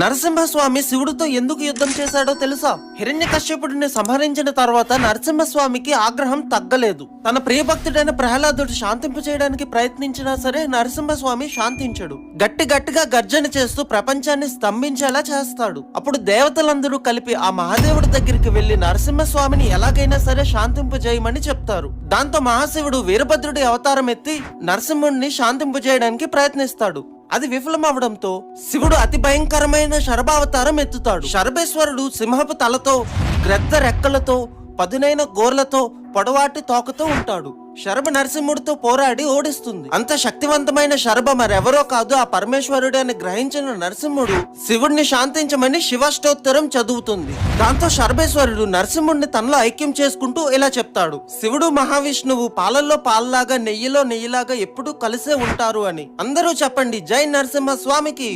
నరసింహస్వామి శివుడితో ఎందుకు యుద్ధం చేశాడో తెలుసా? హిరణ్యకశ్యపుడిని సంహరించిన తర్వాత నరసింహస్వామికి ఆగ్రహం తగ్గలేదు. తన ప్రియభక్తుడైన ప్రహ్లాదుడు శాంతింపచేయడానికి ప్రయత్నించినా సరే నరసింహస్వామి శాంతించడు. గట్టిగా గర్జన చేస్తూ ప్రపంచాన్ని స్తంభించేలా చేస్తాడు. అప్పుడు దేవతలందరూ కలిపి ఆ మహాదేవుడి దగ్గరికి వెళ్లి నరసింహస్వామిని ఎలాగైనా సరే శాంతింపజేయమని చెప్తారు. దాంతో మహాశివుడు వీరభద్రుడి అవతారం ఎత్తి నరసింహుడిని శాంతింపజేయడానికి ప్రయత్నిస్తాడు. అది విఫలమవడంతో శివుడు అతి భయంకరమైన శరభావతారం ఎత్తుతాడు. శరభేశ్వరుడు సింహపు తలతో, గ్రద్ద రెక్కలతో, పదునైన గోర్లతో, పొడవాటి తోకతో ఉంటాడు. శరభ నరసింహుడితో పోరాడి ఓడిస్తుంది. అంత శక్తివంతమైన శరభ మరెవరో కాదు, ఆ పరమేశ్వరుడు అని గ్రహించిన నరసింహుడు శివుడిని శాంతించమని శివాష్టోత్తరం చదువుతుంది. దాంతో శరభేశ్వరుడు నరసింహుడిని తనలో ఐక్యం చేసుకుంటూ ఇలా చెప్తాడు: శివుడు మహావిష్ణువు పాలల్లో పాలలాగా నెయ్యిలో నెయ్యిలాగా ఎప్పుడూ కలిసే ఉంటారు అని. అందరూ చెప్పండి, జై నరసింహ స్వామికి.